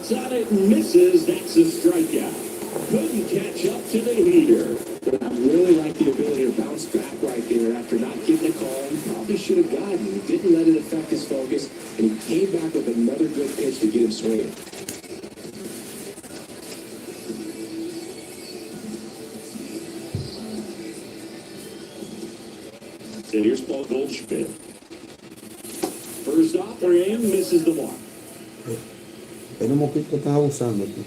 Swats on it and misses. That's a strikeout. Couldn't catch up to the heater. But I really like the ability to bounce back right there after not getting a call. He probably should have gotten. He didn't let it affect his focus, and he came back with another good pitch to get him swinging. And here's Paul Goldschmidt. First offering misses the mark. Pero mo pito tao usando ito.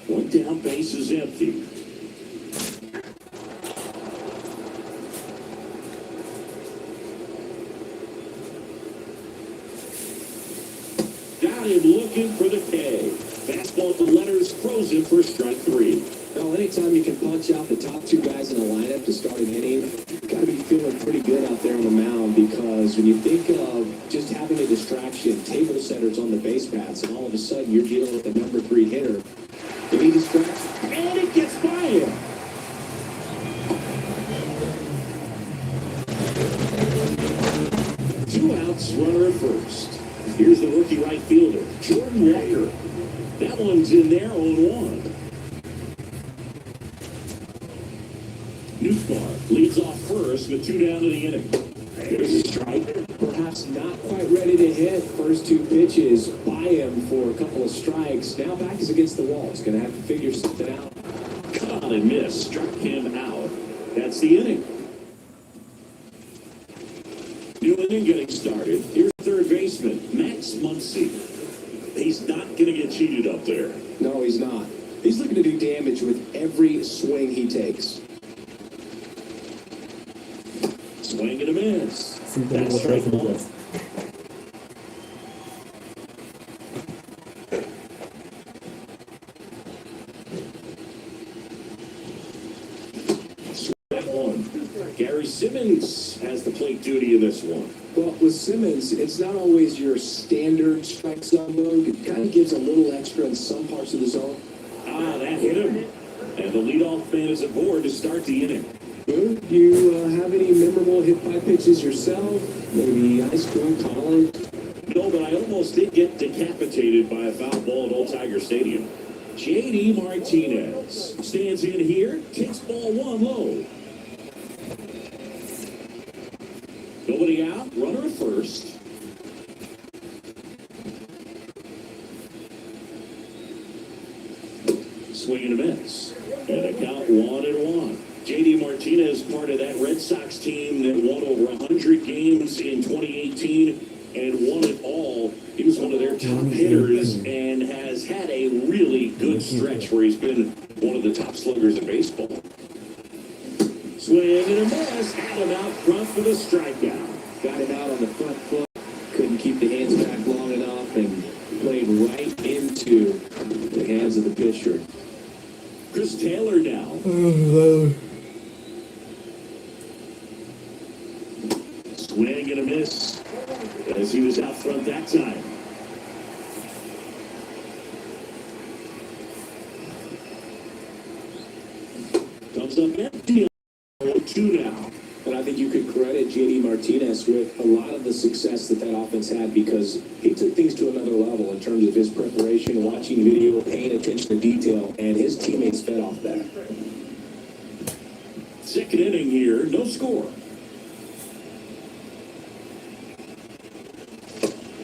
One down, base is empty. Got him looking for the K. Fastball to letters, frozen for strike three. Well, anytime you can punch out the top two guys in a lineup to start an inning, you've got to be feeling pretty good out there on the mound, because when you think of just having a distraction, table setters on the base paths, and all of a sudden you're dealing with a number 3 hitter, if he distracts, And it gets by him. Two outs, runner at first. Here's the rookie right fielder, Jordan Walker. That one's in there, 0-1. Newsbar leads off first with 2 down to the inning. There's a strike. perhaps not quite ready to hit. First 2 pitches by him for a couple of strikes. Now back is against the wall. He's going to have to figure something out. Caught and missed, struck him out. That's the inning. New inning getting started. Here's third baseman, Max Muncy. He's not going to get cheated up there. No, he's not. He's looking to do damage with every swing he takes. Swing and a miss. That's strike one. Strike one. Gary Simmons has the plate duty in this one. Well, with Simmons, it's not always your standard strike zone move. It kind of gives a little extra in some parts of the zone. Ah, that hit him. And the leadoff man is aboard to start the inning. Do you have any memorable hit-by pitches yourself? Maybe high school, college? No, but I almost did get decapitated by a foul ball at Old Tiger Stadium. J.D. Martinez stands in here, takes ball one low. Nobody out, runner at first. Swing and a miss. And a count 1-1. J.D. Martinez, part of that Red Sox team that won over 100 games in 2018 and won it all. He was one of their top hitters and has had a really good stretch where he's been one of the top sluggers in baseball. Swing and a miss. Had him out front for the strikeout. Got him out on the front foot. Couldn't keep the hands back long enough and played right into the hands of the pitcher. Chris Taylor now. Swing and a miss as he was out front that time. Comes up empty. 0-2 now. But I think you could credit J.D. Martinez with a lot of the success that offense had, because he took things to another level in terms of his preparation, watching video, paying attention to detail, and his teammates fed off that. Second inning here, no score.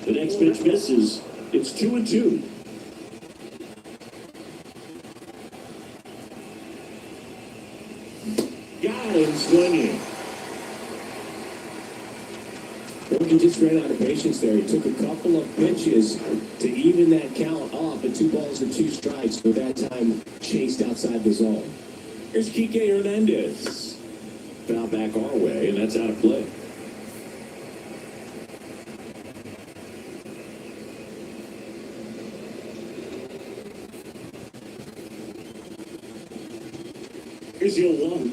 The next pitch misses. It's 2-2. Got him swinging. Well, he just ran out of patience there. He took a couple of pitches to even that count up at 2 balls and 2 strikes, but that time chased outside the zone. Here's Kike Hernandez. Foul back our way, and that's out of play. Here's your one.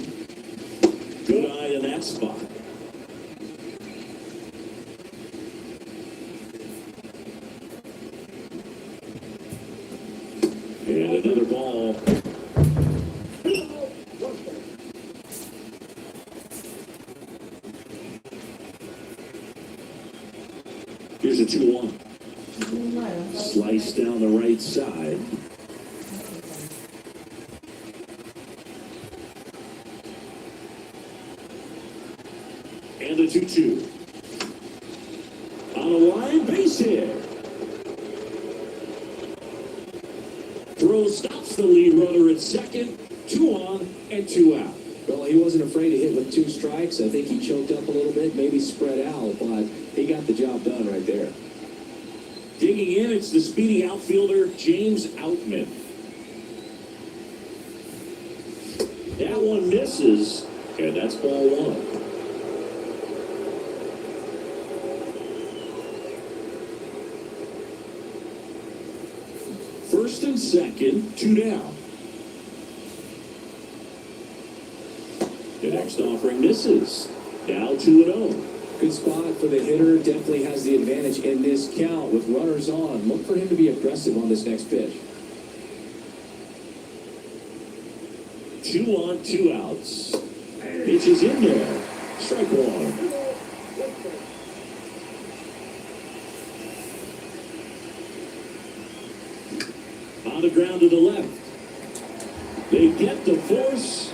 Good eye in that spot. And another ball. 2-1. Slice down the right side. And the 2-2. On a line, base hit. Throw stops the lead runner at second. 2 on and 2 out. Well, he wasn't afraid to hit with 2 strikes. I think he choked up a little bit, maybe spread out, but he got the job done right there. Digging in, it's the speedy outfielder, James Outman. That one misses, and that's ball 1. First and second, 2 down. The next offering misses. Now 2-0. Good spot for the hitter. Definitely has the advantage in this count with runners on. Look for him to be aggressive on this next pitch. 2 on, 2 outs. Pitch is in there. Strike 1. On the ground to the left. They get the force.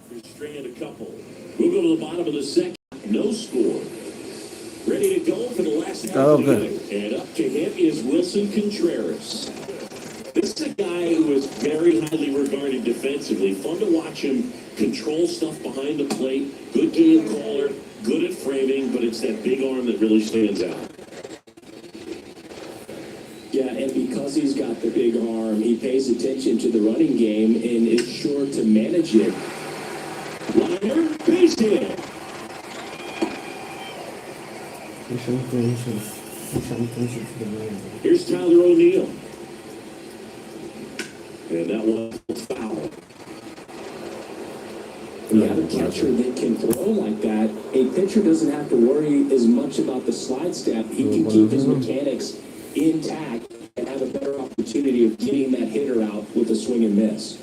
Restrain a couple. We'll go to the bottom of the second. No score. Ready to go for the last half of the inning. And up to him is Wilson Contreras. This is a guy who is very highly regarded defensively. Fun to watch him control stuff behind the plate. Good game caller. Good at framing, but it's that big arm that really stands out. Yeah, and because he's got the big arm, he pays attention to the running game and is sure to manage it. Liner, base hit. Here's Tyler O'Neill. And that one foul. When you have a catcher that can throw like that, a pitcher doesn't have to worry as much about the slide step. He can keep his mechanics intact and have a better opportunity of getting that hitter out with a swing and miss.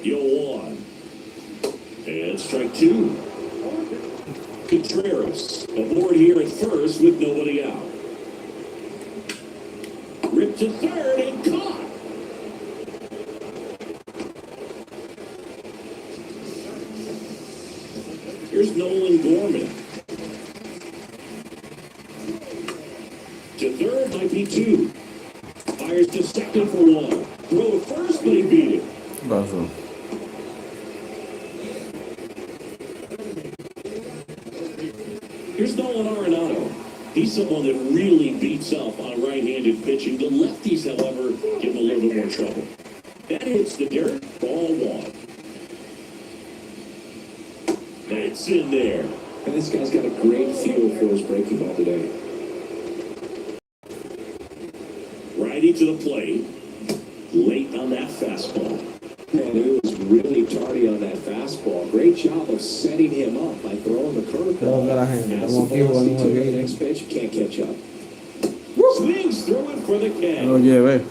Yo 1. And strike 2. Contreras aboard here at first with nobody out. Ripped to third and caught. Here's Nolan Gorman. To third might be 2. Fires to second for 1. Throw to first, but he beat it. Here's Nolan Arenado. He's someone that really beats up on right-handed pitching. The lefties, however, give him a little bit more trouble. That hits the dirt. Ball 1. That's in there. And this guy's got a great feel for his breaking ball today. Righty to the plate. Late on that fastball. Man, he was really tardy on that fastball. Great job of setting him up by throwing the curveball. As the velocity to the next pitch, can't catch up. Swings through it for the catch.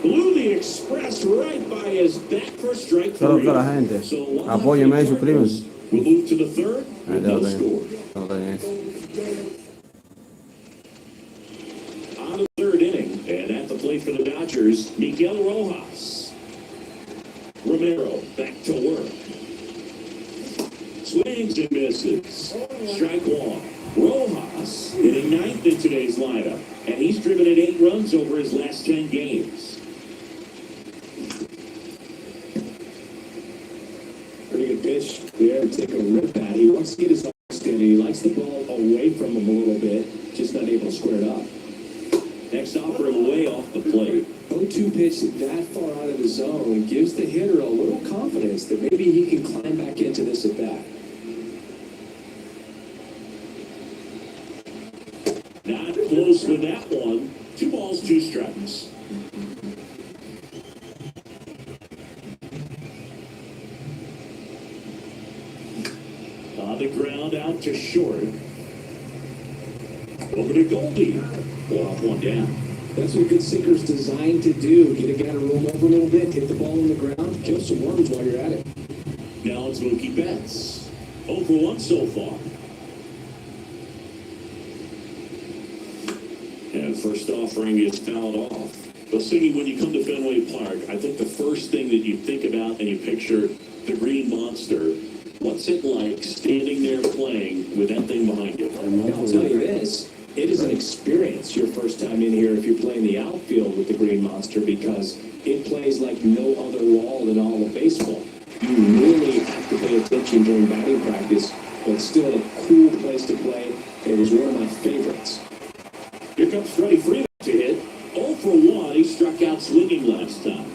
Blew the express right by his back for strike 3. So Apóyeme y suscríbanse. We'll move to the third with no score. On the third inning, and at the plate for the Dodgers, Miguel Rojas. Romero back to work. Swings and misses. Strike 1. Rojas hitting 9th in today's lineup, and he's driven in 8 runs over his last 10 games. Pretty good pitch there. Take a rip at. He wants to get his arm steady. He likes the ball away from him a little bit, just not able to square it up. Next offer him way off the plate. 0-2 pitch that far out of the zone gives the hitter a little confidence that maybe he can climb back into this at bat. Not close with that one. 2 balls, 2 strikes. On the ground out to short. Over to Goldie. 1 up, 1 down. That's what good sinker's designed to do. Get a guy to roll over a little bit, hit the ball on the ground, kill some worms while you're at it. Now it's Mookie Betts. 0 for 1 so far. And first offering is fouled off. But Siggy, when you come to Fenway Park, I think the first thing that you think about and you picture the Green Monster. What's it like standing there playing with that thing behind you? I'll tell you this, it is an experience your first time in here if you're playing the outfield with the Green Monster, because it plays like no other wall in all of baseball. You really have to pay attention during batting practice, but still a cool place to play. It was one of my favorites. Here comes Freddie Freeman to hit. 0 for 1. He struck out swinging last time.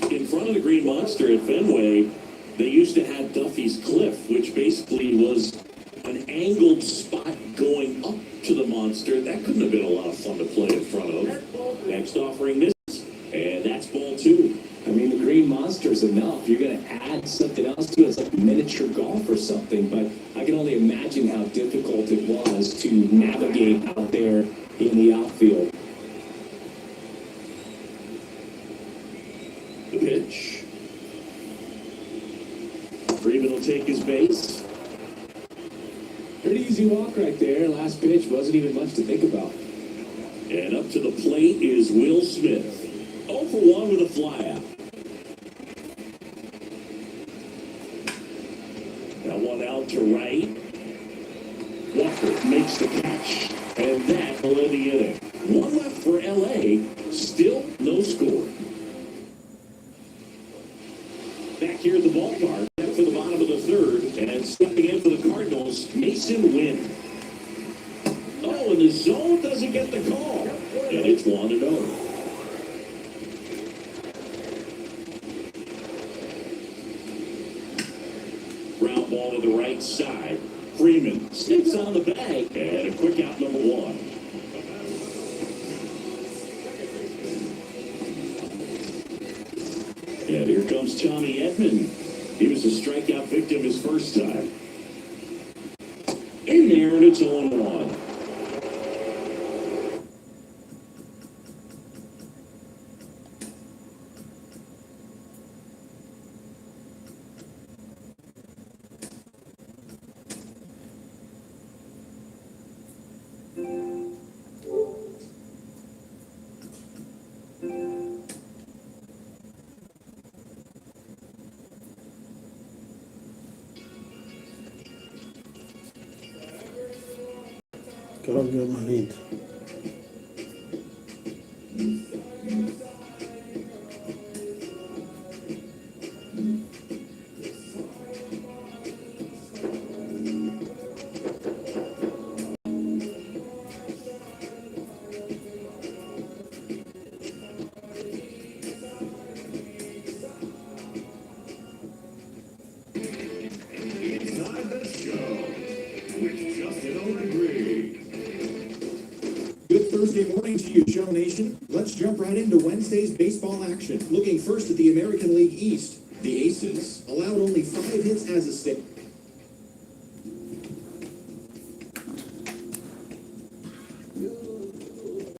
In front of the Green Monster at Fenway, they used to have Duffy's Cliff, which basically was an angled spot going up to the Monster. That couldn't have been a lot of fun to play in front of. Next offering misses, and that's ball 2. I mean, the Green Monster's enough. You're going to add something else to it. It's like miniature golf or something, but I can only imagine how difficult it was to navigate out there in the outfield. The pitch. Freeman will take his base. Pretty easy walk right there. Last pitch wasn't even much to think about. And up to the plate is Will Smith. 0 for 1 with a flyout. Now one out to right. Walker makes the catch. And that will end the inning. One left for LA. Still no score. Back here at the ballpark, for the bottom of the third, and stepping in for the Cardinals, Mason Wynn. Oh, and the zone doesn't get the call. And it's 1-0. Ground ball to the right side. Freeman sticks on the bag, and a quick out number 1. And here comes Tommy Edman. He was a strikeout victim his first time. In there, and it's 0-1. Creo que es más lindo. Thursday morning to you, Show Nation. Let's jump right into Wednesday's baseball action. Looking first at the American League East. The Aces allowed only 5 hits as a state.